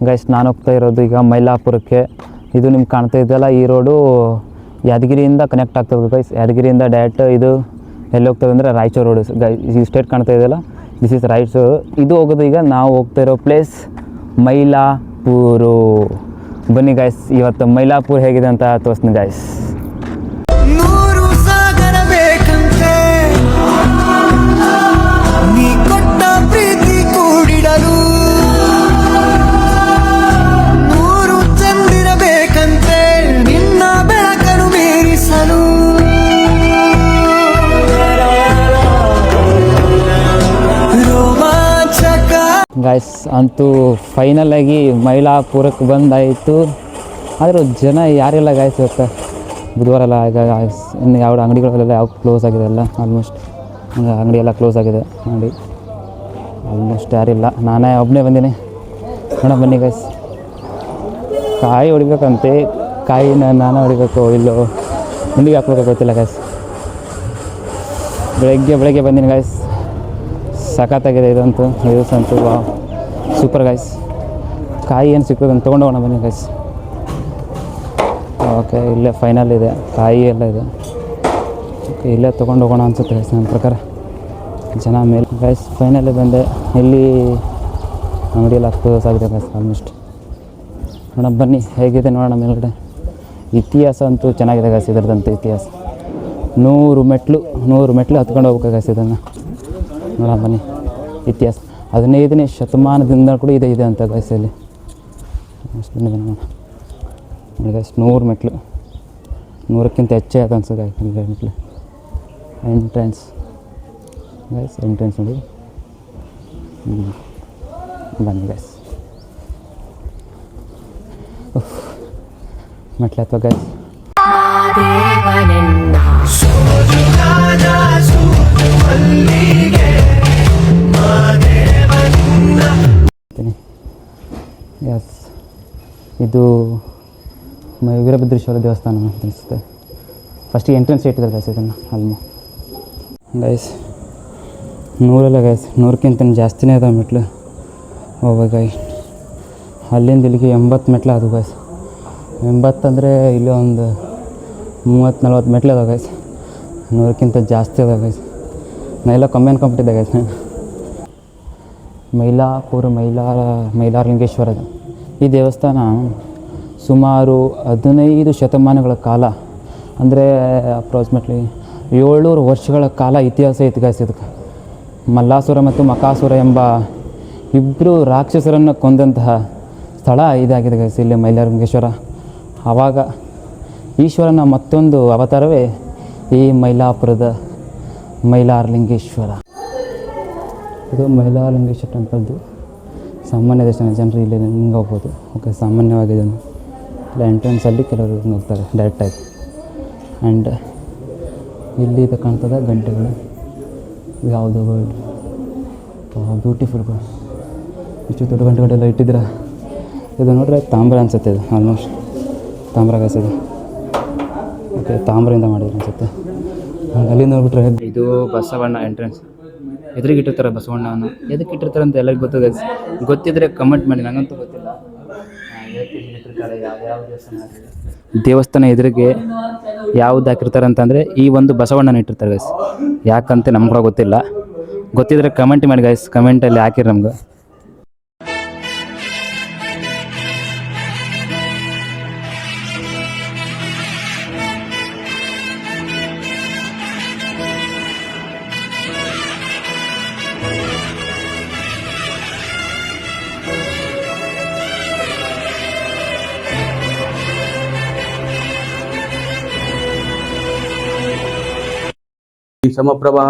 Guys ನಾನು ಹೋಗ್ತಾ ಇರೋದು ಈಗ ಮೈಲಾಪುರಕ್ಕೆ. ಇದು ನಿಮ್ಗೆ ಕಾಣ್ತಾ ಇದೆಯಲ್ಲ, ಈ ರೋಡು ಯಾದಗಿರಿಯಿಂದ ಕನೆಕ್ಟ್ ಆಗ್ತದೆ ಗೈಸ್. ಯಾದಗಿರಿಯಿಂದ ಡೈರೆಕ್ಟ್ ಇದು ಎಲ್ಲಿ ಹೋಗ್ತದೆ ಅಂದರೆ ರಾಯಚೂರು ರೋಡು ಗೈ. ಈ ಸ್ಟೇಟ್ ಕಾಣ್ತಾ ಇದೆಯಲ್ಲ, ದಿಸ್ ಇಸ್ ರಾಯಚೂರು. ಇದು ಹೋಗೋದು ಈಗ ನಾವು ಹೋಗ್ತಾ ಇರೋ ಪ್ಲೇಸ್ ಮೈಲಾಪುರು. ಬನ್ನಿ ಗೈಸ್, ಇವತ್ತು ಮೈಲಾಪುರ ಹೇಗಿದೆ ಅಂತ ತೋರಿಸ್ತೀನಿ ಗೈಸ್. ಗೈಸ್ ಅಂತೂ ಫೈನಲಾಗಿ ಮೈಲಾಪುರಕ್ಕೆ ಬಂದಾಯಿತು. ಆದರೂ ಜನ ಯಾರಿಲ್ಲ ಗೈಸ್, ಇವತ್ತು ಬುಧವಾರ ಅಲ್ಲ. ಈಗ ಇನ್ನು ಯಾವ ಅಂಗಡಿಗಳೆಲ್ಲ ಯಾವ ಕ್ಲೋಸ್ ಆಗಿದೆ ಅಲ್ಲ, ಆಲ್ಮೋಸ್ಟ್ ಅಂಗಡಿ ಎಲ್ಲ ಕ್ಲೋಸ್ ಆಗಿದೆ ನೋಡಿ. ಆಲ್ಮೋಸ್ಟ್ ಯಾರಿಲ್ಲ, ನಾನೇ ಒಬ್ಬನೇ ಬಂದೀನಿ. ನೋಡೋಣ ಬನ್ನಿ ಗೈಸ್. ಕಾಯಿ ಹೊಡಿಬೇಕಂತೆ, ಕಾಯಿನ ನಾನೇ ಹೊಡಿಬೇಕು, ಇಲ್ಲೋ ಹುಂಡಿಗೆ ಹಾಕ್ಬೇಕು ಗೊತ್ತಿಲ್ಲ ಗೈಸ್. ಬೆಳಗ್ಗೆ ಬಂದೀನಿ ಗೈಸ್. ಸಖತ್ತಾಗಿದೆ ಇದಂತೂ, ನ್ಯೂಸ್ ಅಂತೂ ವಾ ಸೂಪರ್ ಗೈಸ್. ಕಾಯಿ ಏನು ಸಿಗ್ತದೆ ಅಂತ ತೊಗೊಂಡು ಹೋಗೋಣ ಬನ್ನಿ ಗೈಸ್. ಓಕೆ, ಇಲ್ಲೇ ಫೈನಲ್ ಇದೆ, ಕಾಯಿ ಎಲ್ಲ ಇದೆ. ಓಕೆ, ಇಲ್ಲೇ ತೊಗೊಂಡು ಹೋಗೋಣ ಅನ್ಸುತ್ತೆ ಗೈಸ್ ನನ್ನ ಪ್ರಕಾರ. ಜನ ಮೇಲೆ ಗೈಸ್ ಫೈನಲ್ಲೇ ಬಂದೆ. ಇಲ್ಲಿ ಅಂಗಡಿಯಲ್ಲಿ ಕ್ಲೋಸ್ ಆಗಿದೆ ಗೈಸ್ ಆಲ್ಮೋಸ್ಟ್. ನೋಡೋಣ ಬನ್ನಿ ಹೇಗಿದೆ ನೋಡೋಣ ಮೇಲ್ಗಡೆ. ಇತಿಹಾಸ ಅಂತೂ ಚೆನ್ನಾಗಿದೆ ಗೈಸ್ ಇದರದಂತೂ ಇತಿಹಾಸ. 100 ಮೆಟ್ಲು ಹತ್ಕೊಂಡು ಹೋಗ್ಬೇಕು ಗೈಸ್ ಇದನ್ನು. ನೋಡೋಣ ಬನ್ನಿ ಇತಿಹಾಸ 15ನೇ ಶತಮಾನದಿಂದ ಕೂಡ ಇದೆ ಅಂತ ಗೈಸಲ್ಲಿ. ಅಷ್ಟು ಬನ್ನಿ ನೋಡಿ ಗೈಸ್, 100 ಮೆಟ್ಲು, 100ಕ್ಕಿಂತ ಹೆಚ್ಚೇ ಅದು ಅನ್ಸುತ್ತೆ ಗೈಸ್ ಮೆಟ್ಲು. ಎಂಟ್ರೆನ್ಸ್ ಗೈಸ್, ಎಂಟ್ರೆನ್ಸ್ ನೋಡಿ. ಬನ್ನಿ ಗೈಸ್, ಮೆಟ್ಲು ಅಥವಾ ಗೈಸ್. ಎಸ್, ಇದು ವೀರಭದ್ರೇಶ್ವರ ದೇವಸ್ಥಾನ ಅಂತ ಅನಿಸುತ್ತೆ. ಫಸ್ಟಿಗೆ ಎಂಟ್ರೆನ್ಸ್ ಇಟ್ಟಿದ್ದಾರೆ ಗೈಸ್ ಇದನ್ನು ಅಲ್ಮ ಗೈಸ್. 100 ಗೈಸ್, 100ಕ್ಕಿಂತ ಜಾಸ್ತಿನೇ ಅದಾವೆ ಮೆಟ್ಲು. ಹೋಗ್ಬೇಕಾಗಿ ಅಲ್ಲಿಂದ ಇಲ್ಲಿಗೆ 80 ಮೆಟ್ಲು ಅದು ಗೈಸ್. 80 ಅಂದರೆ ಇಲ್ಲಿ ಒಂದು 30-40 ಮೆಟ್ಲು ಅದಾವೆ ಗೈಸ್. 100ಕ್ಕಿಂತ ಜಾಸ್ತಿ ಅದಾವೆ ಗೈಸ್. ನಾ ಎಲ್ಲ ಕಮ್ಮಿ ಅನ್ಕೊಂಬಿಟ್ಟಿದ್ದೆ ಗೈಸ್. ಮೈಲಾಪುರ ಮೈಲಾರಲಿಂಗೇಶ್ವರ. ಈ ದೇವಸ್ಥಾನ ಸುಮಾರು 15 ಶತಮಾನಗಳ ಕಾಲ, ಅಂದರೆ ಅಪ್ರಾಕ್ಸಿಮೇಟ್ಲಿ 700 ವರ್ಷಗಳ ಕಾಲ ಇತಿಹಾಸ ಐತಿ ಗೈಸ್ ಇದಕ್ಕೆ. ಮಲ್ಲಾಸುರ ಮತ್ತು ಮಕಾಸುರ ಎಂಬ ಇಬ್ಬರು ರಾಕ್ಷಸರನ್ನು ಕೊಂದಂತಹ ಸ್ಥಳ ಇದಾಗಿದೆ ಗೈಸ್ ಇಲ್ಲಿ ಮೈಲಾರಲಿಂಗೇಶ್ವರ. ಆವಾಗ ಈಶ್ವರನ ಮತ್ತೊಂದು ಅವತಾರವೇ ಈ ಮೈಲಾಪುರದ ಮೈಲಾರಲಿಂಗೇಶ್ವರ. ಇದು ಮೈಲಾರಲಿಂಗೇಶ್ವರ ಟೆಂಪಲ್ದು ಸಾಮಾನ್ಯ ದರ್ಶನ. ಜನರು ಇಲ್ಲಿ ಹಿಂಗೆ ಹೋಗ್ಬೋದು. ಓಕೆ, ಸಾಮಾನ್ಯವಾಗಿದೆ. ಇಲ್ಲ ಎಂಟ್ರೆನ್ಸಲ್ಲಿ ಕೆಲವರು ಹೋಗ್ತಾರೆ ಡೈರೆಕ್ಟಾಗಿ. ಆ್ಯಂಡ್ ಇಲ್ಲಿ ಇದು ಕಾಣ್ತದೆ ಗಂಟೆಗಳು, ಯಾವುದು ಬ್ಯೂಟಿಫುಲ್. ಇಷ್ಟು ದೊಡ್ಡ ಗಂಟೆಗಳೆಲ್ಲ ಇಟ್ಟಿದ್ದೀರಾ. ಇದು ನೋಡಿದ್ರೆ ತಾಮ್ರ ಅನಿಸುತ್ತೆ. ಇದು ಆಲ್ಮೋಸ್ಟ್ ತಾಮ್ರ ಗಾಸಿದೆ. ಓಕೆ, ತಾಮ್ರದಿಂದ ಮಾಡಿದ್ರು ಅನಿಸುತ್ತೆ. ಅಲ್ಲಿಂದ ನೋಡ್ಬಿಟ್ರೆ ಇದು ಬಸವಣ್ಣ ಎಂಟ್ರೆನ್ಸ್. ಎದುರಿಗೆ ಇಟ್ಟಿರ್ತಾರೆ ಬಸವಣ್ಣವನ್ನು. ಎದಕ್ಕೆ ಇಟ್ಟಿರ್ತಾರೆ ಅಂತ ಎಲ್ಲರಿಗೂ ಗೊತ್ತಿದೆ. ಗೊತ್ತಿದ್ದರೆ ಕಮೆಂಟ್ ಮಾಡಿ, ನನಗಂತೂ ಗೊತ್ತಿಲ್ಲ ಇಟ್ಟಿರ್ತಾರೆ. ಯಾವ ದೇವಸ್ಥಾನ ಎದುರಿಗೆ ಯಾವ್ದು ಹಾಕಿರ್ತಾರೆ ಅಂತಂದರೆ ಈ ಒಂದು ಬಸವಣ್ಣನ ಇಟ್ಟಿರ್ತಾರೆ ಗೈಸ್. ಯಾಕಂತ ನಮ್ಗೆ ಕೂಡ ಗೊತ್ತಿಲ್ಲ. ಗೊತ್ತಿದ್ದರೆ ಕಮೆಂಟ್ ಮಾಡಿ ಗೈಸ್, ಕಮೆಂಟಲ್ಲಿ ಹಾಕಿರಿ ನಮ್ಗೆ. ಸಮಪ್ರಭಾ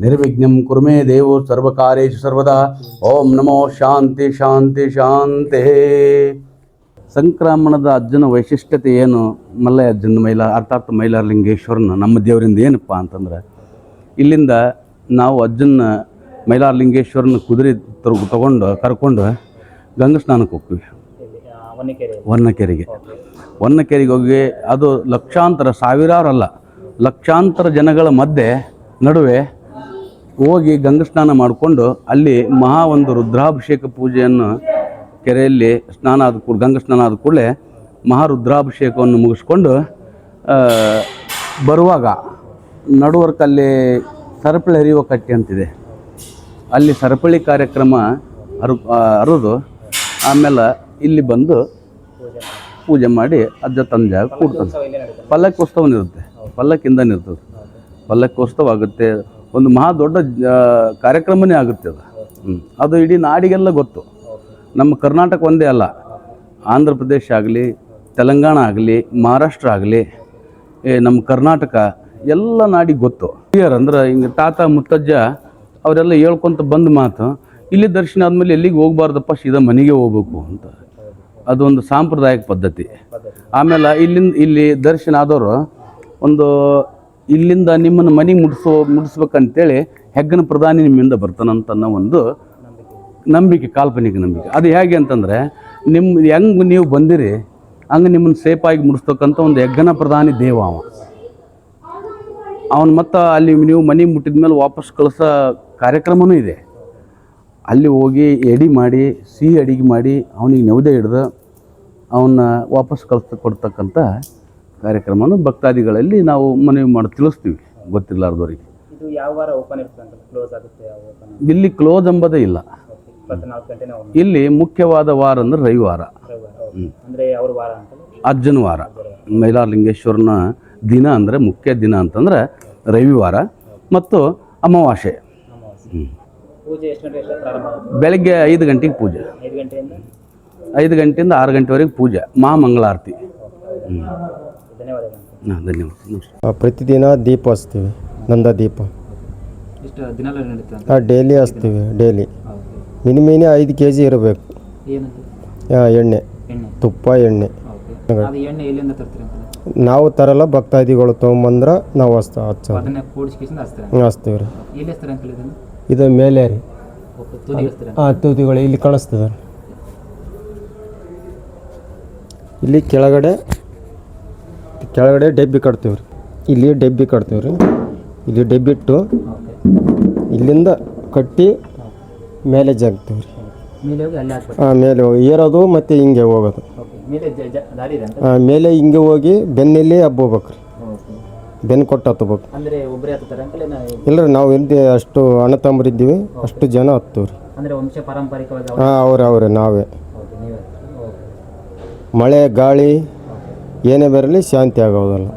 ನಿರ್ವಿಘ್ನಂ ಕುರ್ಮೇ ದೇವೋ ಸರ್ವಕಾರ್ಯೇಷು ಸರ್ವದಾ. ಓಂ ನಮೋ ಶಾಂತಿ ಶಾಂತಿ ಶಾಂತಿ. ಸಂಕ್ರಮಣದ ಅಜ್ಜನ ವೈಶಿಷ್ಟ್ಯತೆ ಏನು? ಮಲ್ಲಯ್ಯ ಅಜ್ಜನ ಅರ್ಥಾತ್ ಮೈಲಾರಲಿಂಗೇಶ್ವರನ ನಮ್ಮ ದೇವರಿಂದ ಏನಪ್ಪ ಅಂತಂದ್ರೆ, ಇಲ್ಲಿಂದ ನಾವು ಅಜ್ಜನ ಮೈಲಾರಲಿಂಗೇಶ್ವರನ ಕುದುರೆ ಕರ್ಕೊಂಡು ಗಂಗಾ ಸ್ನಾನಕ್ಕೆ ಹೋಗ್ತೀವಿ ಹೊನ್ನಕೆರೆಗೆ ಹೋಗಿ. ಅದು ಲಕ್ಷಾಂತರ, ಸಾವಿರಾರು ಅಲ್ಲ, ಲಕ್ಷಾಂತರ ಜನಗಳ ನಡುವೆ ಹೋಗಿ ಗಂಗಾ ಸ್ನಾನ ಮಾಡಿಕೊಂಡು ಅಲ್ಲಿ ಒಂದು ರುದ್ರಾಭಿಷೇಕ ಪೂಜೆಯನ್ನು ಕೆರೆಯಲ್ಲಿ ಸ್ನಾನ ಆದ ಕೂಡ ಗಂಗಾ ಸ್ನಾನ ಆದ ಕೂಡಲೇ ಮಹಾರುದ್ರಾಭಿಷೇಕವನ್ನು ಮುಗಿಸ್ಕೊಂಡು ಬರುವಾಗ ನಡುವರ್ಕಲ್ಲಿ ಸರಪಳಿ ಹರಿಯುವ ಕಟ್ಟೆ ಅಂತಿದೆ, ಅಲ್ಲಿ ಸರಪಳಿ ಕಾರ್ಯಕ್ರಮ ಅರುದು ಆಮೇಲೆ ಇಲ್ಲಿ ಬಂದು ಪೂಜೆ ಮಾಡಿ ಅಜ್ಜ ತನ್ನ ಜಾಗ ಕೂಡ್ತಾನೆ. ಪಲ್ಲಕ್ಕೋತ್ಸವ ಇರುತ್ತೆ, ಪಲ್ಲಕ್ಕಿಂದ ಇರ್ತದೆ, ಪಲ್ಲಕ್ಕೋತ್ಸವ ಆಗುತ್ತೆ. ಒಂದು ಮಹಾ ದೊಡ್ಡ ಕಾರ್ಯಕ್ರಮನೇ ಆಗುತ್ತೆ ಅದು. ಅದು ಇಡೀ ನಾಡಿಗೆಲ್ಲ ಗೊತ್ತು. ನಮ್ಮ ಕರ್ನಾಟಕ ಒಂದೇ ಅಲ್ಲ, ಆಂಧ್ರ ಪ್ರದೇಶ ಆಗಲಿ, ತೆಲಂಗಾಣ ಆಗಲಿ, ಮಹಾರಾಷ್ಟ್ರ ಆಗಲಿ, ನಮ್ಮ ಕರ್ನಾಟಕ ಎಲ್ಲ ನಾಡಿಗೆ ಗೊತ್ತು. ಅಂದ್ರೆ ಹಿಂಗೆ ತಾತ ಮುತ್ತಜ್ಜ ಅವರೆಲ್ಲ ಹೇಳ್ಕೊತ ಬಂದ ಮಾತು, ಇಲ್ಲಿ ದರ್ಶನ ಆದಮೇಲೆ ಎಲ್ಲಿಗೆ ಹೋಗ್ಬಾರ್ದಪ್ಪ, ಸೀದಾ ಮನೆಗೆ ಹೋಗ್ಬೇಕು ಅಂತ. ಅದೊಂದು ಸಾಂಪ್ರದಾಯಿಕ ಪದ್ಧತಿ. ಆಮೇಲೆ ಇಲ್ಲಿ ದರ್ಶನ ಆದವರು ಒಂದು ಇಲ್ಲಿಂದ ನಿಮ್ಮನ್ನು ಮನೆಗೆ ಮುಟ್ಟಿಸ್ಬೇಕಂತೇಳಿ ಹೆಗ್ಗನ ಪ್ರಧಾನಿ ನಿಮ್ಮಿಂದ ಬರ್ತಾನಂತ ಅನ್ನೋ ಒಂದು ನಂಬಿಕೆ, ಕಾಲ್ಪನಿಕ ನಂಬಿಕೆ. ಅದು ಹೇಗೆ ಅಂತಂದರೆ, ಹೆಂಗೆ ನೀವು ಬಂದಿರಿ ಹಂಗೆ ನಿಮ್ಮನ್ನು ಸೇಫಾಗಿ ಮುಟ್ಟಿಸ್ತಕ್ಕಂಥ ಒಂದು ಹೆಗ್ಗನ ಪ್ರಧಾನಿ ದೇವ ಅವನು. ಮತ್ತು ಅಲ್ಲಿ ನೀವು ಮನೆಗೆ ಮುಟ್ಟಿದ ಮೇಲೆ ವಾಪಸ್ ಕಳಿಸೋ ಕಾರ್ಯಕ್ರಮವೂ ಇದೆ. ಅಲ್ಲಿ ಹೋಗಿ ಎಡೆ ಮಾಡಿ, ಸಿಹಿ ಅಡಿಗೆ ಮಾಡಿ ಅವನಿಗೆ ನೆವದೇ ಹಿಡ್ದು ಅವನ್ನ ವಾಪಸ್ ಕೊಡ್ತಕ್ಕಂಥ ಕಾರ್ಯಕ್ರಮನೂ ಭಕ್ತಾದಿಗಳಲ್ಲಿ ನಾವು ಮನವಿ ಮಾಡಿ ತಿಳಿಸ್ತೀವಿ ಗೊತ್ತಿಲ್ಲಾರ್ದವ್ರಿಗೆ. ಇದು ಯಾವ ವಾರ ಓಪನ್ ಇರ್ತದೆ, ಕ್ಲೋಸ್ ಆಗುತ್ತೆ? ಇಲ್ಲಿ ಕ್ಲೋಸ್ ಎಂಬುದೇ ಇಲ್ಲ. ಇಲ್ಲಿ ಮುಖ್ಯವಾದ ವಾರ ಅಂದ್ರೆ ರವಿವಾರ, ಅಂದರೆ ಅವ್ರ ವಾರ ಅಂತ ಅಜ್ಜನ ವಾರ. ಮೈಲಾರಲಿಂಗೇಶ್ವರನ ದಿನ ಅಂದರೆ ಮುಖ್ಯ ದಿನ ಅಂತಂದ್ರೆ ರವಿವಾರ ಮತ್ತು ಅಮಾವಾಸ್ಯೆ. ಪೂಜೆ ಎಷ್ಟು ಗಂಟೆಗೆ ಪ್ರಾರಂಭ? ಬೆಳಗ್ಗೆ 5 ಗಂಟೆಗೆ ಪೂಜೆ, 5 ಗಂಟೆಯಿಂದ 6 ಗಂಟೆವರೆಗೆ ಪೂಜೆ, ಮಹಾಮಂಗಳಾರತಿ. ಧನ್ಯವಾದ. ಪ್ರತಿದಿನ ದೀಪ ಹಚ್ತೀವಿ, ನಂದ ದೀಪ. ಎಷ್ಟು ದಿನ ನಡೀತದೆ? ಡೈಲಿ ಹಚ್ತೀವಿ, ಡೈಲಿ ಮಿನಿಮಮ್ 5 kg ಇರಬೇಕು. ಎಣ್ಣೆ, ತುಪ್ಪ, ಎಣ್ಣೆ. ನಾವು ತರಲ್ಲ, ಭಕ್ತಾದಿಗಳು ತೊಗೊಂಬಂದ್ರೆ ನಾವು ಹಚ್ತೀವಿ ರೀ. ಇದು ಮೇಲೆ ರೀ, ತೂತಿಗಳು ಇಲ್ಲಿ ಕಾಣಿಸ್ತದೆ. ಇಲ್ಲಿ ಕೆಳಗಡೆ ಡಬ್ಬಿ ಕಟ್ತೀವಿ ರೀ. ಇಲ್ಲಿ ಡಬ್ಬಿ ಕಟ್ತೀವಿ ರೀ. ಇಲ್ಲಿ ಡಬ್ಬಿಟ್ಟು ಇಲ್ಲಿಂದ ಕಟ್ಟಿ ಮೇಲೆ ಜಗ್ತೀವಿ ರೀ. ಮೇಲೆ ಹೋಗಿ ಏರೋದು ಮತ್ತು ಹಿಂಗೆ ಹೋಗೋದು. ಮೇಲೆ ಹಿಂಗೆ ಹೋಗಿ ಬೆನ್ನಲ್ಲಿ ಹಬ್ಬೋಬೇಕು ರೀ. ಬೆನ್ನು ಕೊಟ್ಟು ಹತ್ಬೇಕು. ಇಲ್ಲ ರೀ, ನಾವು ಎಲ್ಲಿ ಅಷ್ಟು ಅಣ್ಣ ತಮ್ಮರಿದ್ದೀವಿ, ಅಷ್ಟು ಜನ ಹತ್ತೀವಿ ರೀ. ಅವ್ರೆ ನಾವೇ. ಮಳೆ ಗಾಳಿ ಏನೇ ಬರಲಿ ಶಾಂತಿ ಆಗೋದಲ್ಲ.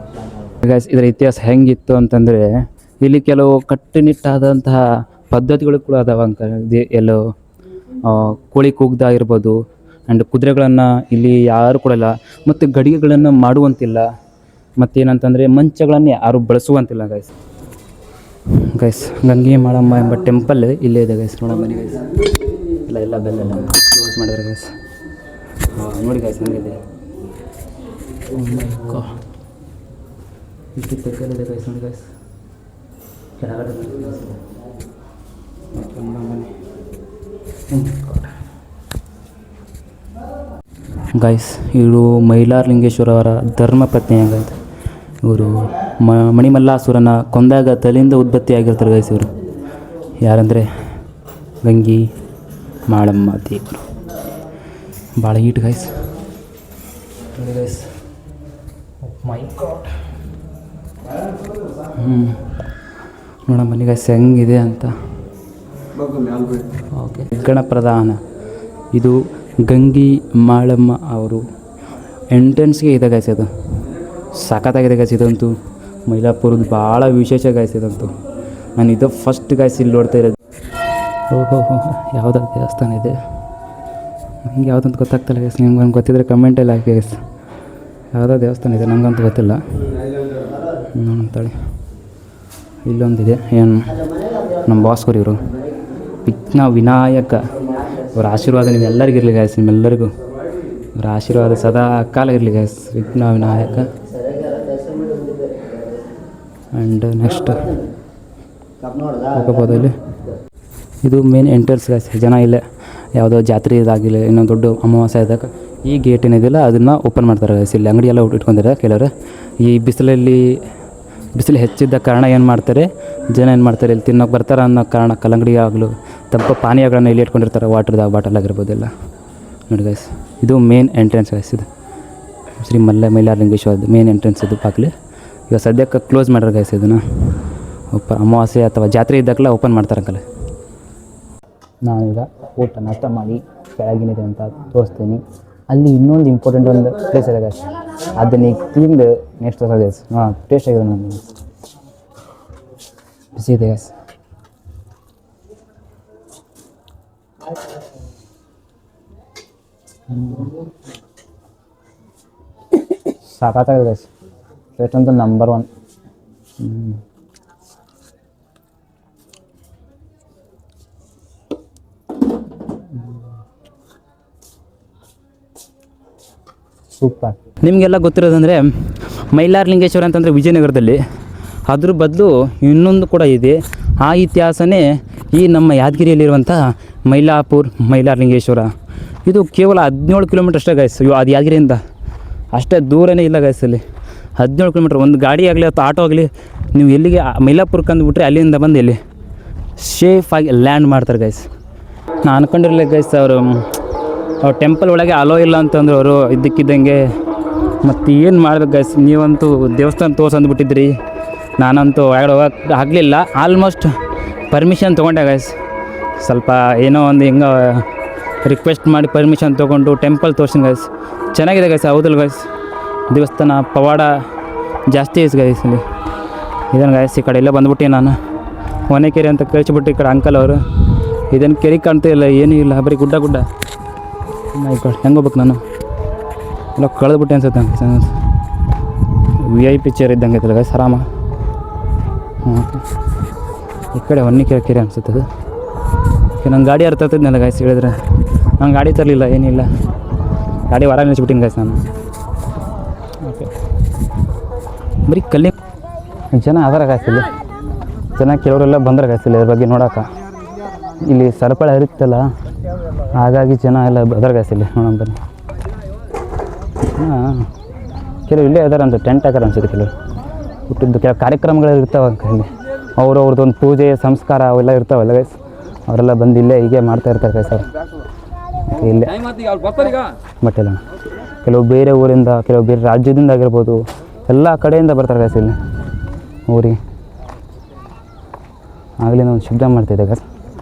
ಇದರ ಇತಿಹಾಸ ಹೆಂಗಿತ್ತು ಅಂತಂದರೆ, ಇಲ್ಲಿ ಕೆಲವು ಕಟ್ಟುನಿಟ್ಟಾದಂತಹ ಪದ್ಧತಿಗಳು ಕೂಡ ಅದಾವ ಎಲ್ಲೋ ಕೋಳಿ ಕೂಗ್ದಾಗಿರ್ಬೋದು. ಆ್ಯಂಡ್ ಕುದುರೆಗಳನ್ನು ಇಲ್ಲಿ ಯಾರು ಕೊಡಲ್ಲ, ಮತ್ತು ಗಡಿಗೆಗಳನ್ನು ಮಾಡುವಂತಿಲ್ಲ, ಮತ್ತೇನಂತಂದರೆ ಮಂಚಗಳನ್ನು ಯಾರು ಬಳಸುವಂತಿಲ್ಲ ಗೈಸ್. ಗಂಗೆ ಮಾಳಮ್ಮ ಎಂಬ ಟೆಂಪಲ್ ಇಲ್ಲೇ ಇದೆ ಗೈಸ್. ನೋಡಮ್ಮ ಬನ್ನಿ ಗೈಸ್. ಎಲ್ಲ ಬೆಲ್ಲೆಲ್ಲ ಕ್ಲೋಸ್ ಮಾಡಿದ್ರೆ ಗೈಸ್. ನೋಡಿ ಗೈಸ್ ಹೆಂಗಿದೆ. ಇಷ್ಟು ತೆಗೆದಿದೆ ಗೈಸ್, ನೋಡಿ ಗೈಸ್. ಕೆಳಗಡೆ ಗೈಸ್, ಇವರು ಮೈಲಾರಲಿಂಗೇಶ್ವರವರ ಧರ್ಮಪತ್ನಿ ಆಗಂತ. ಇವರು ಮಣಿಮಲ್ಲಾಸುರನ ಕೊಂದಾಗ ತಲೆಯಿಂದ ಉತ್ಪತ್ತಿಯಾಗಿರ್ತಾರೆ ಗೈಸ್. ಇವರು ಯಾರಂದರೆ ಗಂಗಿ ಮಾಳಮ್ಮ ದೇವರು. ಭಾಳ ಹೀಟ್ ಗೈಸ್. ನೋಡಿ ಗೈಸ್, ಮೈ ಗಾಡ್. ನೋಡೋಣ ಬನ್ನಿ ಗೈಸ್ ಹೆಂಗಿದೆ ಅಂತ. ಓಕೆ, ಗಣಪ್ರಧಾನ ಇದು ಗಂಗಿ ಮಾಳಮ್ಮ ಅವರು ಎಂಟ್ರೆನ್ಸ್ಗೆ ಇದೆ ಗೈಸ್. ಅದು ಸಖತ್ತಾಗಿದೆ ಗೈಸ್. ಇದಂತೂ ಮೈಲಾಪುರದ ಭಾಳ ವಿಶೇಷ ಗೈಸ್. ಇದಂತೂ ನಾನು ಇದು ಫಸ್ಟ್ ಗೈಸ್ ಇಲ್ಲಿ ನೋಡ್ತಾ ಇರೋದು. ಓಹೋ, ಯಾವುದಾದ್ರು ದೇವಸ್ಥಾನ ಇದೆ, ನನಗೆ ಯಾವುದಂತ ಗೊತ್ತಾಗ್ತಿಲ್ಲ ಗೈಸ್. ನಿಮ್ಗೆ ಗೊತ್ತಿದ್ರೆ ಕಮೆಂಟಲ್ಲಿ ಹಾಕಿ ಗೈಸ್. ಯಾವುದೋ ದೇವಸ್ಥಾನ ಇದೆ, ನನಗಂತೂ ಗೊತ್ತಿಲ್ಲ. ನೋಡ್ತಾಳೆ, ಇಲ್ಲೊಂದಿದೆ. ಏನು ನಮ್ಮ ಬಾಸ್ಕರು ಇವರು ವಿಘ್ನ ವಿನಾಯಕ. ಅವರ ಆಶೀರ್ವಾದ ನಿಮ್ಮೆಲ್ಲರಿಗಿರಲಿ ಗೈಸ್. ನಿಮ್ಮೆಲ್ಲರಿಗೂ ಅವರ ಆಶೀರ್ವಾದ ಸದಾ ಕಾಲ ಇರಲಿ ಗೈಸ್. ವಿಘ್ನ ವಿನಾಯಕ. ಆ್ಯಂಡ್ ನೆಕ್ಸ್ಟ್ ಹೋಗಬೋದು. ಇಲ್ಲಿ ಇದು ಮೇನ್ ಎಂಟ್ರೆನ್ಸ್ ಗೈಸ್. ಜನ ಇಲ್ಲೇ ಯಾವುದೋ ಜಾತ್ರೆ ಇದಾಗಿಲ್ಲ, ಇನ್ನೊಂದು ದೊಡ್ಡ ಅಮಾವಾಸ್ಯೆ ಇದ್ದಾಗ ಈ ಗೇಟ್ ಏನಿದೆಯಲ್ಲ ಅದನ್ನು ಓಪನ್ ಮಾಡ್ತಾರೆ ಗೈಸ್. ಇಲ್ಲಿ ಅಂಗಡಿ ಎಲ್ಲ ಇಟ್ಕೊಂಡಿದ್ದಾರೆ ಕೆಲವರು. ಈ ಬಿಸಿಲು ಹೆಚ್ಚಿದ್ದ ಕಾರಣ ಏನು ಮಾಡ್ತಾರೆ ಜನ, ಏನು ಮಾಡ್ತಾರೆ ಇಲ್ಲಿ ತಿನ್ನೋಕೆ ಬರ್ತಾರೆ ಅನ್ನೋ ಕಾರಣ ಕಲ್ಲಂಗಡಿ ಆಗಲು ತಂಪು ಪಾನೀಯಗಳನ್ನು ಇಲ್ಲಿ ಇಟ್ಕೊಂಡಿರ್ತಾರೆ. ವಾಟರ್ದಾಗ ಬಾಟಲ್ ಆಗಿರ್ಬೋದೆಲ್ಲ ನೋಡಿ ಗೈಸ್, ಇದು ಮೇನ್ ಎಂಟ್ರೆನ್ಸ್ ಗೈಸ್. ಇದು ಶ್ರೀ ಮೈಲಾರಲಿಂಗೇಶ್ವರದ್ದು ಮೇನ್ ಎಂಟ್ರೆನ್ಸ್ ಇದು ಬಾಗಿಲು. ಈಗ ಸದ್ಯಕ್ಕೆ ಕ್ಲೋಸ್ ಮಾಡ್ಯಾರ ಗೈಸ್ ಇದನ್ನು. ಅಮಾವಾಸ್ಯೆ ಅಥವಾ ಜಾತ್ರೆ ಇದ್ದಾಗಲ ಓಪನ್ ಮಾಡ್ತಾರಂಕಲ್ಲ. ನಾನೀಗ ಊಟ ನಾಷ್ಟ ಮಾಡಿ ಕೆಳಗಿನಿದೆ ಅಂತ ತೋರಿಸ್ತೀನಿ. ಅಲ್ಲಿ ಇನ್ನೊಂದು ಇಂಪಾರ್ಟೆಂಟ್ ಒಂದು ಪ್ಲೇಸ್ ಇದೆ ಗೈಸ್, ಅದನ್ನ ಈಗ ತಿಂದು ನೆಕ್ಸ್ಟ್ ಹೊಸ ಗೈಸ್. ಟೇಸ್ಟ್ ಆಗಿದೆ ನನಗೆ, ಬಿಸಿ ಇದೆ ಗೈಸ್. ಸಾಕಾಗಿದೆ ಗೈಸ್. ಟೇಸ್ಟ್ ಅಂತೂ ನಂಬರ್ 1. ಸೂಪರ್. ನಿಮಗೆಲ್ಲ ಗೊತ್ತಿರೋದಂದರೆ ಮೈಲಾರಲಿಂಗೇಶ್ವರ ಅಂತಂದರೆ ವಿಜಯನಗರದಲ್ಲಿ, ಅದ್ರ ಬದಲು ಇನ್ನೊಂದು ಕೂಡ ಇದೆ. ಆ ಇತಿಹಾಸನೇ ಈ ನಮ್ಮ ಯಾದಗಿರಿಯಲ್ಲಿರುವಂಥ ಮೈಲಾರಲಿಂಗೇಶ್ವರ. ಇದು ಕೇವಲ 17 ಕಿಲೋಮೀಟ್ರ್ ಅಷ್ಟೇ ಗೈಸ್. ಅದು ಯಾದಗಿರಿಯಿಂದ ಅಷ್ಟೇ ದೂರನೇ ಇಲ್ಲ ಗೈಸ್. ಅಲ್ಲಿ 17 ಕಿಲೋಮೀಟ್ರ್. ಒಂದು ಗಾಡಿ ಆಗಲಿ ಅಥವಾ ಆಟೋ ಆಗಲಿ ನೀವು ಎಲ್ಲಿಗೆ ಮೈಲಾಪುರಕ್ಕೆ ಅಂದುಬಿಟ್ರೆ ಅಲ್ಲಿಂದ ಬಂದು ಇಲ್ಲಿ ಸೇಫಾಗಿ ಲ್ಯಾಂಡ್ ಮಾಡ್ತಾರೆ ಗೈಸ್. ನಾನು ಅನ್ಕೊಂಡಿರಲಿಲ್ಲ ಗೈಸ್, ಅವ್ರು ಟೆಂಪಲ್ ಒಳಗೆ ಅಲೋ ಇಲ್ಲ ಅಂತಂದ್ರೆ ಅವರು ಇದ್ದಕ್ಕಿದ್ದಂಗೆ. ಮತ್ತು ಏನು ಮಾಡ್ಬೇಕು ಗೈಸ್, ನೀವಂತೂ ದೇವಸ್ಥಾನ ತೋರ್ಸಂದ್ಬಿಟ್ಟಿದ್ರಿ. ನಾನಂತೂ ಒಳಗಡೆ ಹೋಗೋಕ್ಕೆ ಆಗಲಿಲ್ಲ. ಆಲ್ಮೋಸ್ಟ್ ಪರ್ಮಿಷನ್ ತೊಗೊಂಡೆ ಗೈಸ್. ಸ್ವಲ್ಪ ಏನೋ ಒಂದು ಹಿಂಗೆ ರಿಕ್ವೆಸ್ಟ್ ಮಾಡಿ ಪರ್ಮಿಷನ್ ತೊಗೊಂಡು ಟೆಂಪಲ್ ತೋರ್ಸಿನ ಗೈಸ್. ಚೆನ್ನಾಗಿದೆ ಗೈಸ್, ಹೌದಲ್ಲ ಗೈಸ್. ದೇವಸ್ಥಾನ ಪವಾಡ ಜಾಸ್ತಿ ಐಸ್ ಗೈಸ್ ಇಲ್ಲಿ. ಇದನ್ನು ಗೈಸ್ ಈ ಕಡೆ ಎಲ್ಲ ಬಂದ್ಬಿಟ್ಟು ನಾನು ಹೊನೆಕೆರೆ ಅಂತ ಕಳಿಸ್ಬಿಟ್ಟು ಈ ಕಡೆ ಅಂಕಲ್ ಅವರು. ಇದನ್ನು ಕೆರೆ ಕಾಣ್ತಾ ಇಲ್ಲ, ಏನೂ ಇಲ್ಲ, ಬರೀ ಗುಡ್ಡ ಗುಡ್ಡ. ಈ ಕಡೆ ಹೆಂಗೆ ಹೋಗ್ಬೇಕು ನಾನು? ಎಲ್ಲ ಕಳೆದ್ಬಿಟ್ಟೆ ಅನ್ಸುತ್ತೆ VIP ಚೇರ್ ಇದ್ದಂಗೆ ಐತಲ್ಲ ಗೈಸ್, ಆರಾಮ. ಈ ಕಡೆ ಹೊನ್ನಿಕೆರೆ ಕೆರೆ ಅನ್ಸುತ್ತೆ ಅದು. ನನ್ನ ಗಾಡಿ ಅರ್ಥ ಆಗ್ತದ್ನಲ್ಲ ಗೈಸ್ ಹೇಳಿದ್ರೆ. ನಾನು ಗಾಡಿ ತರಲಿಲ್ಲ, ಏನಿಲ್ಲ, ಗಾಡಿ ಹೊರಗೆ ನಿಲ್ಲಿಸ್ಬಿಟ್ಟಿನಿ ಗೈಸ್ ನಾನು. ಓಕೆ, ಬರೀ ಕಲ್ಲಿ ಜನ ಅದರ ಗೈಸ್ ಇಲ್ಲಿ. ಜನ ಕೆಲವರೆಲ್ಲ ಬಂದ್ರೆ ಗೈಸ್ ಇಲ್ಲಿ ಅದ್ರ ಬಗ್ಗೆ ನೋಡೋಕೆ. ಇಲ್ಲಿ ಸರಪಳ ಇರುತ್ತಲ್ಲ, ಹಾಗಾಗಿ ಜನ ಎಲ್ಲ ಅದರ ಗೈಸ್ ಇಲ್ಲಿ ನೋಡೋಣ ಬನ್ನಿ. ಕೆಲವು ಇಲ್ಲೇ ಇದಾರೆ ಅಂತ ಟೆಂಟ್ ಹಾಕಾರ ಅನ್ಸುತ್ತೆ. ಕೆಲವರು ಹುಟ್ಟಿದ್ದು ಕೆಲವು ಕಾರ್ಯಕ್ರಮಗಳು ಇರ್ತಾವೆ ಇಲ್ಲಿ, ಅವ್ರವ್ರದ್ದು ಒಂದು ಪೂಜೆ ಸಂಸ್ಕಾರ ಅವೆಲ್ಲ ಇರ್ತಾವಲ್ಲ ಗೈಸ್. ಅವರೆಲ್ಲ ಬಂದು ಇಲ್ಲೇ ಹೀಗೆ ಮಾಡ್ತಾ ಇರ್ತಾರೆ ಗೈಸ್ ಅವರು. ಇಲ್ಲೇ ಬಟ್ ಇಲ್ಲ, ಕೆಲವು ಬೇರೆ ಊರಿಂದ, ಕೆಲವು ಬೇರೆ ರಾಜ್ಯದಿಂದ ಆಗಿರ್ಬೋದು, ಎಲ್ಲ ಕಡೆಯಿಂದ ಬರ್ತಾರೆ ಗೈಸ್ ಇಲ್ಲಿ ಊರಿಗೆ. ಆಗಲೇ ನಾವು ಶಬ್ದ ಮಾಡ್ತಿದ್ದೆ ಗೈಸ್,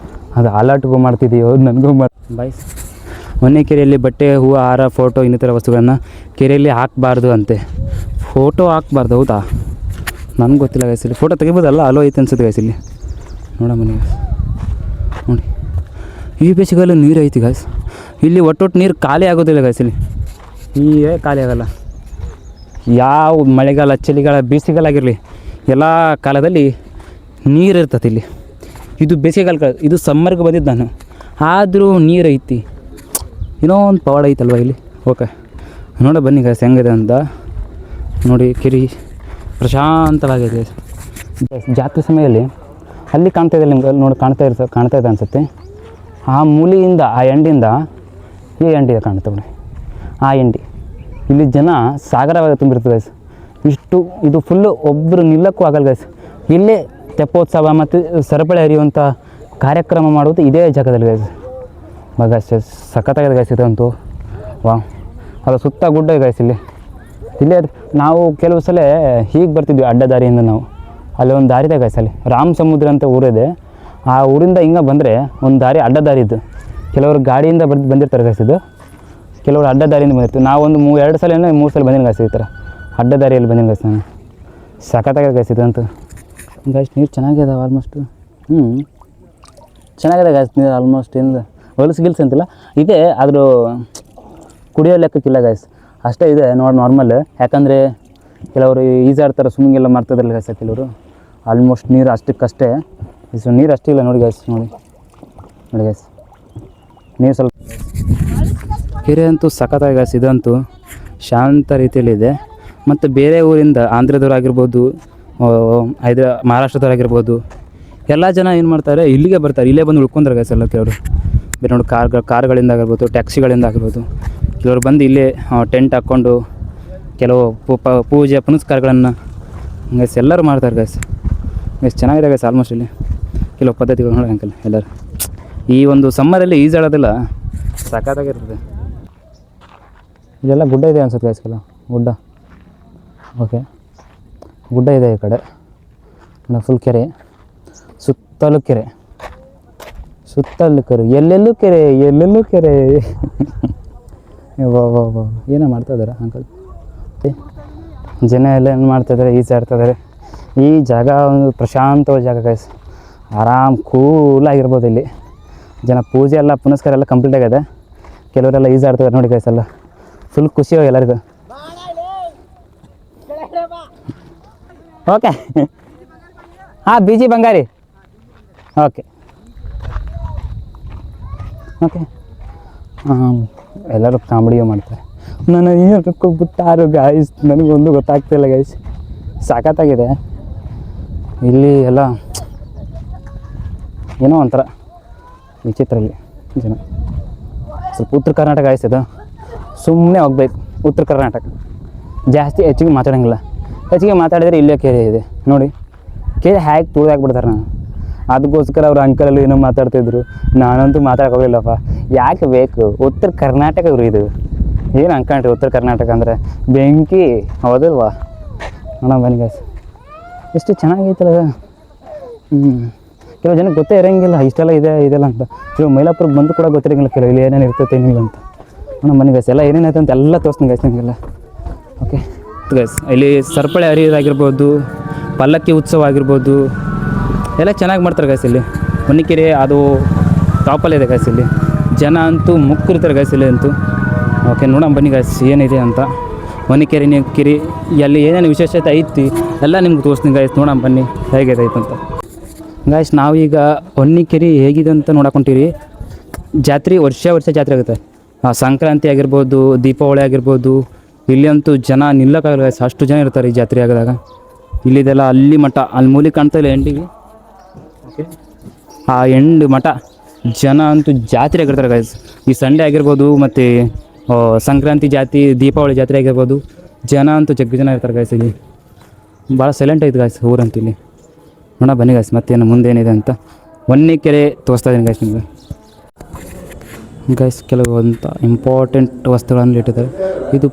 ಅದು ಆಲಾಟ್ಗೂ ಮಾಡ್ತಿದ್ದೀವಿ, ಹೌದು ನನಗೂ ಬಾಯ್ಸ್. ಮೊನ್ನೆ ಕೆರೆಯಲ್ಲಿ ಬಟ್ಟೆ, ಹೂವು, ಹಾರ, ಫೋಟೋ ಇನ್ನಿತರ ವಸ್ತುಗಳನ್ನು ಕೆರೆಯಲ್ಲಿ ಹಾಕಬಾರ್ದು ಅಂತೆ. ಫೋಟೋ ಹಾಕ್ಬಾರ್ದು, ಹೌದಾ? ನನಗೆ ಗೊತ್ತಿಲ್ಲ ಗೈಸ್. ಇಲ್ಲಿ ಫೋಟೋ ತೆಗಿಬೋದಲ್ಲ, ಅಲೋ ಐತೆ ಅನ್ಸುತ್ತೆ ಗೈಸ್ ಇಲ್ಲಿ. ನೋಡ ಮನೆ ನೋಡಿ, ಈ ಬೇಸಿಗೆಲ್ಲ ನೀರು ಐತಿ ಗೈಸ್ ಇಲ್ಲಿ. ಒಟ್ಟೊಟ್ಟು ನೀರು ಖಾಲಿ ಆಗೋದಿಲ್ಲ ಗೈಸ್ ಇಲ್ಲಿ. ಈಗೇ ಖಾಲಿ ಆಗೋಲ್ಲ. ಯಾವ ಮಳೆಗಾಲ, ಚಳಿಗಾಲ, ಬೇಸಿಗೆಗಾಲ ಆಗಿರಲಿ, ಎಲ್ಲ ಕಾಲದಲ್ಲಿ ನೀರು ಇರ್ತದೆ ಇಲ್ಲಿ. ಇದು ಬೇಸಿಗೆಗಾಲ, ಇದು ಸಮ್ಮರ್ಗೆ ಬಂದಿದ್ದು ನಾನು, ಆದರೂ ನೀರು ಐತಿ. ಏನೋ ಒಂದು ಪವಾಡ ಐತಲ್ವ ಇಲ್ಲಿ. ಓಕೆ, ನೋಡ ಬನ್ನಿ ಗೈಸ್ ಹೆಂಗಿದೆ ಅಂತ ನೋಡಿ. ಕೆರೆ ಪ್ರಶಾಂತವಾಗಿದೆ. ಜಾತ್ರೆ ಸಮಯದಲ್ಲಿ ಅಲ್ಲಿ ಕಾಣ್ತಾ ಇದೆ ನಿಮ್ಗೆ, ನೋಡಿ ಕಾಣ್ತಾ ಇದೆ ಅನಿಸುತ್ತೆ. ಆ ಮೂಲೆಯಿಂದ, ಆ ಎಂಡಿಂದ ಈ ಎಂಡಿದೆ ಕಾಣುತ್ತೆ ಬಿಡಿ, ಆ ಎಂಡಿ. ಇಲ್ಲಿ ಜನ ಸಾಗರವಾಗಿ ತುಂಬಿರ್ತದೆ ಗೈಸ್. ಇಷ್ಟು ಇದು ಫುಲ್ಲು ಒಬ್ಬರು ನಿಲ್ಲಕ್ಕೂ ಆಗಲ್ಲ ಗೈಸ್. ಇಲ್ಲೇ ತೆಪ್ಪೋತ್ಸವ ಮತ್ತು ಸರಪಳಿ ಹರಿಯುವಂಥ ಕಾರ್ಯಕ್ರಮ ಮಾಡುವುದು ಇದೇ ಜಾಗದಲ್ಲಿ ಗೈಸ್. ಗೈಸ್ ಸಖತ್ತಾಗಿದೆ ಗೈಸ್ ಇದಂತೂ. ವಾ, ಅದು ಸುತ್ತ ಗುಡ್ಡ ಗೈಸ್ ಇಲ್ಲಿ. ಇಲ್ಲೇ ನಾವು ಕೆಲವು ಸಲ ಹೀಗೆ ಬರ್ತಿದ್ವಿ ಅಡ್ಡದಾರಿಯಿಂದ. ನಾವು ಅಲ್ಲಿ ಒಂದು ದಾರಿ ಇದೆ ಗೈಸ್, ಅಲ್ಲಿ ರಾಮ್ ಸಮುದ್ರ ಅಂತ ಊರಿದೆ. ಆ ಊರಿಂದ ಹಿಂಗೆ ಬಂದರೆ ಒಂದು ದಾರಿ, ಅಡ್ಡದಾರಿ ಇದ್ದು. ಕೆಲವರು ಗಾಡಿಯಿಂದ ಬಂದಿರ್ತಾರೆ ಗೈಸ್ ಇದು, ಕೆಲವರು ಅಡ್ಡದಾರಿಯಿಂದ ಬಂದಿರ್ತೀವಿ. ನಾವೊಂದು 2 ಸಲ 3 ಸಲ ಬಂದಿನಿ ಗೈಸ್ ಈ ಥರ ಅಡ್ಡದಾರಿಯಲ್ಲಿ ಬಂದಿನಿ ಗೈಸ್ ನಾನು. ಸಖತ್ತಾಗಿದೆ ಗೈಸ್ ಇದಂತೂ. ಗೈಸ್ ನೀರು ಚೆನ್ನಾಗಿದೆ ಆಲ್ಮೋಸ್ಟ್. ಚೆನ್ನಾಗಿದೆ ಗೈಸ್ ನೀರು ಆಲ್ಮೋಸ್ಟ್. ಏನು ಹೊಲಸು ಗಿಲ್ಸ್ ಅಂತಿಲ್ಲ, ಇದೆ ಆದರೂ ಕುಡಿಯೋ ಲೆಕ್ಕಕ್ಕಿಲ್ಲ ಗೈಸ್, ಅಷ್ಟೇ ಇದೆ ನಾರ್ಮಲ್. ಯಾಕಂದರೆ ಕೆಲವರು ಈಜಾಡ್ತಾರೆ, ಸ್ವಿಮ್ಮಿಂಗ್ ಎಲ್ಲ ಮಾಡ್ತಿದ್ರಲ್ಲ ಗೈಸ್ ಕೆಲವರು. ಆಲ್ಮೋಸ್ಟ್ ನೀರು ಅಷ್ಟಕ್ಕಷ್ಟೇ, ನೀರು ಅಷ್ಟಿಲ್ಲ ನೋಡಿ ಗೈಸ್. ನೋಡಿ ಗೈಸ್ ನೀರು ಸ್ವಲ್ಪ. ಕೆರೆ ಅಂತೂ ಸಖತ್ತಾಗಿ ಗೈಸ್ ಇದಂತೂ, ಶಾಂತ ರೀತಿಯಲ್ಲಿದೆ. ಮತ್ತು ಬೇರೆ ಊರಿಂದ, ಆಂಧ್ರದವ್ರಾಗಿರ್ಬೋದು, ಮಹಾರಾಷ್ಟ್ರದವ್ರಾಗಿರ್ಬೋದು, ಎಲ್ಲ ಜನ ಏನು ಮಾಡ್ತಾರೆ, ಇಲ್ಲಿಗೆ ಬರ್ತಾರೆ, ಇಲ್ಲೇ ಬಂದು ಉಳ್ಕೊಂತಾರೆ ಗೈಸ್ ಎಲ್ಲ. ಕೆಲವರು ಬೇರೆ ನೋಡಿ ಕಾರ್ಗಳಿಂದ ಆಗಿರ್ಬೋದು, ಟ್ಯಾಕ್ಸಿಗಳಿಂದ ಆಗಿರ್ಬೋದು, ಕೆಲವರು ಬಂದು ಇಲ್ಲೇ ಟೆಂಟ್ ಹಾಕ್ಕೊಂಡು ಕೆಲವು ಪೂಜೆ ಪುನಸ್ಕಾರಗಳನ್ನು ಗೈಸ್ ಎಲ್ಲರೂ ಮಾಡ್ತಾರೆ ಗೈಸ್. ಚೆನ್ನಾಗಿದೆ ಗೈಸ್ ಆಲ್ಮೋಸ್ಟ್ ಇಲ್ಲಿ ಕೆಲವು ಪದ್ಧತಿಗಳು ನೋಡಿ ಅಂಕಲ್. ಎಲ್ಲರೂ ಈ ಒಂದು ಸಮ್ಮರಲ್ಲಿ ಈಜಾಡೋದಿಲ್ಲ, ಸಖತ್ತಾಗಿರ್ತದೆ. ಇಲ್ಲೆಲ್ಲ ಗುಡ್ಡ ಇದೆ ಅನ್ಸುತ್ತೆ ಗೈಸ್, ಗುಡ್ಡ. ಓಕೆ, ಗುಡ್ಡ ಇದೆ ಈ ಕಡೆ, ಫುಲ್ ಕೆರೆ, ಸುತ್ತಲೂ ಕೆರೆ, ಎಲ್ಲೆಲ್ಲೂ ಕೆರೆ. ವಾ ಏನೋ ಮಾಡ್ತಾಯಿದ್ದಾರೆ ಅಂಕಲ್. ಜನ ಎಲ್ಲ ಏನು ಮಾಡ್ತಾಯಿದ್ದಾರೆ, ಈಜಾಡ್ತಾಯಿದ್ದಾರೆ. ಈ ಜಾಗ ಒಂದು ಪ್ರಶಾಂತವಾದ ಜಾಗ ಗೈಸ್, ಆರಾಮ್ ಕೂಲಾಗಿರ್ಬೋದು. ಇಲ್ಲಿ ಜನ ಪೂಜೆ ಎಲ್ಲ ಪುನಸ್ಕಾರ ಎಲ್ಲ ಕಂಪ್ಲೀಟ್ ಆಗಿದೆ. ಕೆಲವರೆಲ್ಲ ಈಜಾಡ್ತಿದ್ದಾರೆ ನೋಡಿ ಗೈಸ್, ಎಲ್ಲ ಫುಲ್ ಖುಷಿ ಎಲ್ಲರಿಗೂ. ಓಕೆ ಹಾಂ, ಬಿಜಿ ಬಂಗಾರಿ. ಓಕೆ ಓಕೆ ಎಲ್ಲರೂ ಕಾಮಿಡಿಯೋ ಮಾಡ್ತಾರೆ. ನಾನು ಏನಕ್ಕೆ ಬಿಟ್ಟಾರು ಗಾಯ್ಸ್, ನನಗೊಂದು ಗೊತ್ತಾಗ್ತಿಲ್ಲ ಗೈಸ್. ಸಾಕತ್ತಾಗಿದೆ ಇಲ್ಲಿ ಎಲ್ಲ, ಏನೋ ಒಂಥರ ವಿಚಿತ್ರ ಇಲ್ಲಿ ಜನ. ಸ್ವಲ್ಪ ಉತ್ತರ ಕರ್ನಾಟಕ ಗಾಯ್ಸ್, ಇದು ಸುಮ್ಮನೆ ಹೋಗ್ಬೇಕು. ಉತ್ತರ ಕರ್ನಾಟಕ ಜಾಸ್ತಿ ಹೆಚ್ಚಿಗೆ ಮಾತಾಡೋಂಗಿಲ್ಲ. ಹೆಚ್ಚಿಗೆ ಮಾತಾಡಿದರೆ ಇಲ್ಲೇ ಕೆರೆ ಇದೆ ನೋಡಿ. ಕೆರೆ ಹ್ಯಾಗೆ ತುಳಿದಾಕ್ಬಿಡ್ತಾರೆ. ನಾನು ಅದಕ್ಕೋಸ್ಕರ ಅವ್ರು ಅಂಕಲಲ್ಲಿ ಏನೋ ಮಾತಾಡ್ತಿದ್ರು, ನಾನಂತೂ ಮಾತಾಡೋಕೆ ಹೋಗಿಲ್ಲಪ್ಪ. ಯಾಕೆ ಬೇಕು? ಉತ್ತರ ಕರ್ನಾಟಕ ಇವರು, ಇದು ಏನು ಅನ್ಕೊಂಡ್ರಿ ಉತ್ತರ ಕರ್ನಾಟಕ ಅಂದರೆ ಬೆಂಕಿ, ಹೌದಲ್ವಾ? ನೋಡೋಣ ಬನ್ನಿ ಗೈಸ್, ಎಷ್ಟು ಚೆನ್ನಾಗೈತಲ್ಲ. ಕೆಲವು ಜನಕ್ಕೆ ಗೊತ್ತೇ ಇರೋಂಗಿಲ್ಲ ಇಷ್ಟೆಲ್ಲ ಇದೆ ಇದೆಲ್ಲ ಅಂತ. ಕೆಲವು ಮೈಲಾಪುರಕ್ಕೆ ಬಂದು ಕೂಡ ಗೊತ್ತಿರೋಂಗಿಲ್ಲ ಕೆಲವು ಇಲ್ಲಿ ಏನೇನು ಇರ್ತೈತೆ ಏನಿಲ್ಲ ಅಂತ. ನೋಡೋಣ ಬನ್ನಿ ಗೈಸ್, ಎಲ್ಲ ಏನೇನೈತೆ ಅಂತ ಎಲ್ಲ ತೋರಿಸ್ತೀನಿ ಗೈಸ್ ನಿಮಗೆಲ್ಲ. ಓಕೆ ಗೈಸ್, ಇಲ್ಲಿ ಸರಪಳಿ ಹರಿಯೋದಾಗಿರ್ಬೋದು, ಪಲ್ಲಕ್ಕಿ ಉತ್ಸವ ಆಗಿರ್ಬೋದು, ಎಲ್ಲ ಚೆನ್ನಾಗಿ ಮಾಡ್ತಾರೆ ಗೈಸ್. ಇಲ್ಲಿ ಹೊನ್ನಿಕೆರೆ ಅದು ಟಾಪಲ್ಲಿದೆ ಗೈಸ್. ಇಲ್ಲಿ ಜನ ಅಂತೂ ಮುಕ್ಕಿರ್ತಾರೆ ಗೈಸ್ ಇಲ್ಲಿ ಅಂತೂ. ಓಕೆ, ನೋಡೋಣ ಬನ್ನಿ ಗೈಸ್ ಏನಿದೆ ಅಂತ. ಹೊನ್ನಿಕೆರೆ ಕಿರಿ ಅಲ್ಲಿ ಏನೇನು ವಿಶೇಷತೆ ಐತಿ ಎಲ್ಲ ನಿಮ್ಗೆ ತೋರಿಸ್ತೀನಿ ಗೈಸ್. ನೋಡೋಣ ಬನ್ನಿ ಹೇಗಿದೆ ಅಂತ ಗೈಸ್. ನಾವೀಗ ಹೊನ್ನಿಕೆರೆ ಹೇಗಿದೆ ಅಂತ ನೋಡಕೊಂತೀವಿ. ಜಾತ್ರೆ ವರ್ಷ ಜಾತ್ರೆ ಆಗುತ್ತೆ. ಸಂಕ್ರಾಂತಿ ಆಗಿರ್ಬೋದು, ದೀಪಾವಳಿ ಆಗಿರ್ಬೋದು, ಇಲ್ಲಿ ಅಂತೂ ಜನ ನಿಲ್ಲಕ್ಕಾಗಲ್ಲ ಗೈಸ್, ಅಷ್ಟು ಜನ ಇರ್ತಾರೆ ಈ ಜಾತ್ರೆ ಆಗಿದಾಗ. ಇಲ್ಲಿದೆಲ್ಲ ಅಲ್ಲಿ ಮಠ, ಅಲ್ಲಿ ಮೂಲಿ ಕಾಣ್ತಾ ಇಲ್ಲ ಎಂಡಿಗೆ. ಓಕೆ, ಆ ಎಂಡ್ ಮಠ ಜನ ಅಂತೂ ಜಾತ್ರೆ ಆಗಿರ್ತಾರೆ ಗೈಸ್. ಈ ಸಂಡೇ ಆಗಿರ್ಬೋದು, ಮತ್ತು ಸಂಕ್ರಾಂತಿ ಜಾತಿ, ದೀಪಾವಳಿ ಜಾತ್ರೆ ಆಗಿರ್ಬೋದು, ಜನ ಅಂತೂ ಜಗ್ಗ ಜನ ಇರ್ತಾರೆ ಗೈಸ್. ಇಲ್ಲಿ ಭಾಳ ಸೈಲೆಂಟ್ ಐತೆ ಗೈಸ್ ಊರಂತೂ ಇಲ್ಲಿ. ನೋಡೋಣ ಬನ್ನಿ ಗೈಸ್ ಮತ್ತೇನು ಮುಂದೇನಿದೆ ಅಂತ. ಹೊನ್ನಿಕೆರೆ ತೋರಿಸ್ತಾ ಇದ್ದೀನಿ ಗೈಸ್ ನಿಮಗೆ. ಗೈಸ್ ಕೆಲವೊಂದು ಇಂಪಾರ್ಟೆಂಟ್ ವಸ್ತುಗಳನ್ನು ಇಟ್ಟಿದ್ದಾರೆ. ಇದು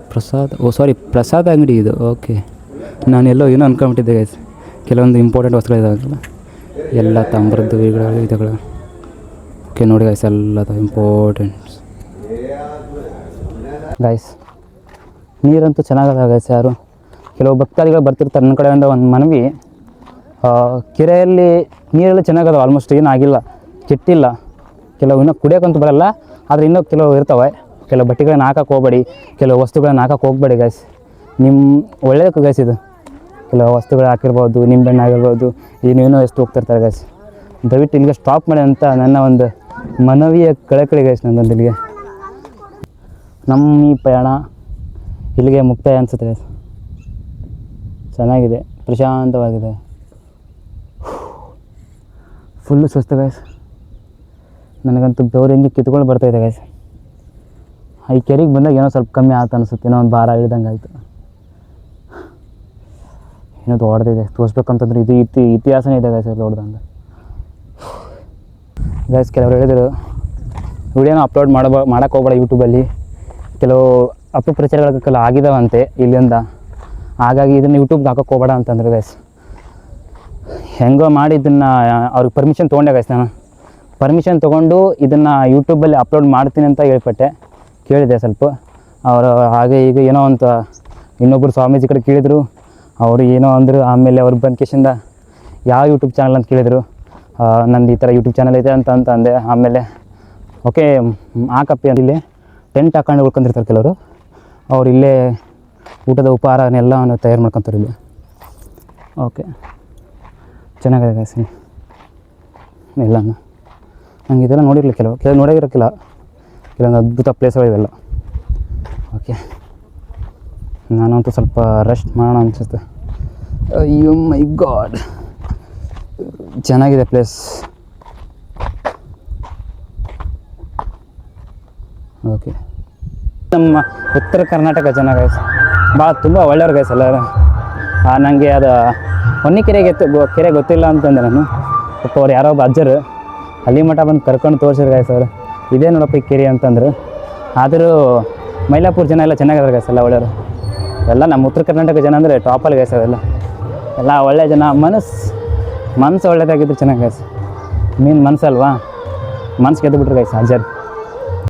ಪ್ರಸಾದ ಅಂಗಡಿ ಇದು. ಓಕೆ, ನಾನೆಲ್ಲೋ ಏನೋ ಅನ್ಕೊಂಬಿಟ್ಟಿದ್ದೆ ಗೈಸ್. ಕೆಲವೊಂದು ಇಂಪಾರ್ಟೆಂಟ್ ವಸ್ತುಗಳಿದಾವಲ್ಲ, ಎಲ್ಲ ತಾಮ್ರದ್ದು ಇವುಗಳು. ಓಕೆ ನೋಡಿ ಗೈಸ್, ಎಲ್ಲ ಇಂಪಾರ್ಟೆಂಟ್ಸ್ ಗೈಸ್. ನೀರಂತೂ ಚೆನ್ನಾಗದ ಗೈಸ್. ಯಾರು ಕೆಲವು ಭಕ್ತಾದಿಗಳು ಬರ್ತಿರ್ತಾರೆ. ನನ್ನ ಕಡೆಯಿಂದ ಒಂದು ಮನವಿ, ಕೆರೆಯಲ್ಲಿ ನೀರೆಲ್ಲ ಚೆನ್ನಾಗದ, ಆಲ್ಮೋಸ್ಟ್ ಏನಾಗಿಲ್ಲ, ಕೆಟ್ಟಿಲ್ಲ. ಕೆಲವು ಇನ್ನೂ ಕುಡಿಯೋಕ್ಕಂತೂ ಬರೋಲ್ಲ, ಆದರೆ ಇನ್ನೂ ಕೆಲವು ಇರ್ತವೆ. ಕೆಲವು ಬಟ್ಟೆಗಳನ್ನ ಹಾಕಕ್ಕೆ ಹೋಗಬೇಡಿ, ಕೆಲವು ವಸ್ತುಗಳನ್ನ ಹಾಕಕ್ಕೆ ಹೋಗಬೇಡಿ ಗೈಸ್. ನಿಮ್ಮ ಒಳ್ಳೆಯದಕ್ಕೆ ಗೈಸ್ ಇದು. ಕೆಲವು ವಸ್ತುಗಳು ಹಾಕಿರ್ಬೋದು, ನಿಂಬೆಣ್ಣೆ ಆಗಿರ್ಬೋದು, ಏನೇನೋ ಎಷ್ಟು ಹೋಗ್ತಿರ್ತಾರೆ ಗೈಸ್. ದಯವಿಟ್ಟು ಇಲ್ಲಿಗೆ ಸ್ಟಾಪ್ ಮಾಡಿ ಅಂತ ನನ್ನ ಒಂದು ಮನವಿಯ ಕಳಕಳಿ ಗೈಸ್. ನನ್ನೊಂದು ಇಲ್ಲಿಗೆ ನಮ್ಮ ಈ ಪ್ರಯಾಣ ಇಲ್ಲಿಗೆ ಮುಕ್ತಾಯ ಅನಿಸುತ್ತೆ ಗೈಸ್. ಚೆನ್ನಾಗಿದೆ, ಪ್ರಶಾಂತವಾಗಿದೆ, ಫುಲ್ಲು ಸುಸ್ತು ಗೈಸ್. ನನಗಂತೂ ಬೆವರು ಹೆಂಗೆ ಕಿತ್ಕೊಂಡು ಬರ್ತಾಯಿದೆ ಗೈಸ್. ಈ ಕೆರೆಗೆ ಬಂದಾಗ ಏನೋ ಸ್ವಲ್ಪ ಕಮ್ಮಿ ಆಯ್ತು ಅನಿಸುತ್ತೆ, ಏನೋ ಒಂದು ಭಾರ ಇಳ್ದಂಗೆ ಆಯಿತು. ಏನೋ ದೊಡ್ಡದಿದೆ ತೋರಿಸ್ಬೇಕಂತಂದ್ರೆ ಇದು ಇತಿಹಾಸನೇ ಇದೆ ಗೈಸ್ ದೊಡ್ಡದಂದ್ರೆ ಗೈಸ್. ಕೆಲವರು ಹೇಳಿದರು ವಿಡಿಯೋನ ಅಪ್ಲೋಡ್ ಮಾಡೋಕ್ಕೆ ಹೋಗ್ಬೇಡ ಯೂಟ್ಯೂಬಲ್ಲಿ, ಕೆಲವು ಅಪಪ್ರಚಾರಗಳ ಆಗಿದಾವಂತೆ ಇಲ್ಲಿಂದ, ಹಾಗಾಗಿ ಇದನ್ನು ಯೂಟ್ಯೂಬ್ಗೆ ಹಾಕೋಕ್ಕೆ ಹೋಗ್ಬೇಡ ಅಂತಂದ್ರೆ ಗೈಸ್. ಹೆಂಗೋ ಮಾಡಿ ಇದನ್ನು ಅವ್ರಿಗೆ ಪರ್ಮಿಷನ್ ತೊಗೊಂಡೆ ಗೈಸ್. ನಾನು ಪರ್ಮಿಷನ್ ತೊಗೊಂಡು ಇದನ್ನು ಯೂಟ್ಯೂಬಲ್ಲಿ ಅಪ್ಲೋಡ್ ಮಾಡ್ತೀನಿ ಅಂತ ಹೇಳ್ಪಟ್ಟೆ. ಕೇಳಿದೆ ಸ್ವಲ್ಪ ಅವರು, ಹಾಗೆ ಈಗ ಏನೋ ಅಂತ ಇನ್ನೊಬ್ಬರು ಸ್ವಾಮೀಜಿ ಕಡೆ ಕೇಳಿದರು. ಅವರು ಏನೋ ಅಂದರು. ಆಮೇಲೆ ಅವ್ರು ಬಂದ ಕೇಸಿಂದ ಯಾವ ಯೂಟ್ಯೂಬ್ ಚಾನಲ್ ಅಂತ ಕೇಳಿದರು. ನಂದು ಈ ಥರ ಯೂಟ್ಯೂಬ್ ಚಾನಲ್ ಇದೆ ಅಂತ ಅಂದೆ. ಆಮೇಲೆ ಓಕೆ ಹಾಕಪ್ಪಿ ಅಂತ ಇಲ್ಲಿ ಟೆಂಟ್ ಹಾಕೊಂಡು ಉಳ್ಕೊಂಡಿರ್ತಾರೆ ಕೆಲವರು. ಅವ್ರು ಇಲ್ಲೇ ಊಟದ ಉಪಹಾರನೆಲ್ಲವನ್ನು ತಯಾರು ಮಾಡ್ಕೊತಾರೆ ಇಲ್ಲಿ. ಓಕೆ, ಚೆನ್ನಾಗಿದೆ ಗೈಸ್ ಎಲ್ಲನೂ. ನಂಗೆ ಇದೆಲ್ಲ ನೋಡಿರಲಿಲ್ಲ, ಕೆಲವು ನೋಡಿರೋಕ್ಕಿಲ್ಲ. ಕೆಲವೊಂದು ಅದ್ಭುತ ಪ್ಲೇಸ್ಗಳಿವೆಲ್ಲ. ಓಕೆ, ನಾನಂತೂ ಸ್ವಲ್ಪ ರೆಸ್ಟ್ ಮಾಡೋಣ ಅನಿಸುತ್ತೆ. ಅಯ್ಯೋ ಮೈ ಗಾಡ್, ಚೆನ್ನಾಗಿದೆ ಪ್ಲೇಸ್. ಓಕೆ, ನಮ್ಮ ಉತ್ತರ ಕರ್ನಾಟಕ ಜನ ಗೈಸ್ ಭಾಳ ತುಂಬ ಒಳ್ಳೆಯವ್ರು ಗೈಸ್ ಎಲ್ಲರೂ. ನನಗೆ ಅದು ಹೊನ್ನಿಕೆರೆಗೆ ಕೆರೆ ಗೊತ್ತಿಲ್ಲ ಅಂತಂದೆ ನಾನು. ಪಾಪ ಅವ್ರು ಯಾರೋ ಒಬ್ಬ ಅಜ್ಜರು ಅಲ್ಲಿ ಮಠ ಬಂದು ಕರ್ಕೊಂಡು ತೋರಿಸಿದ್ರು ಗೈಸ್ ಅವರು. ಇದೇ ನೋಡಪ್ಪ ಈ ಕೆರೆ ಅಂತಂದರು. ಆದರೂ ಮೈಲಾಪುರ ಜನ ಎಲ್ಲ ಚೆನ್ನಾಗಿದ್ದಾರೆ ಗೈಸ್, ಎಲ್ಲ ಒಳ್ಳೆಯವರು. ಎಲ್ಲ ನಮ್ಮ ಉತ್ತರ ಕರ್ನಾಟಕ ಜನ ಅಂದರೆ ಟಾಪಲ್ಲಿ ಗೈಸ್ ಅವೆಲ್ಲ. ಎಲ್ಲ ಒಳ್ಳೆ ಜನ, ಮನಸ್ಸು ಒಳ್ಳೇದಾಗಿದ್ರು ಚೆನ್ನಾಗಿ ಗೈಸ್. ಮೀನು ಮನಸ್ಸಲ್ವಾ, ಮನಸ್ಸು ಗೆದ್ದು ಬಿಟ್ರು ಗೈಸ್ ಅಜ್ಜರು.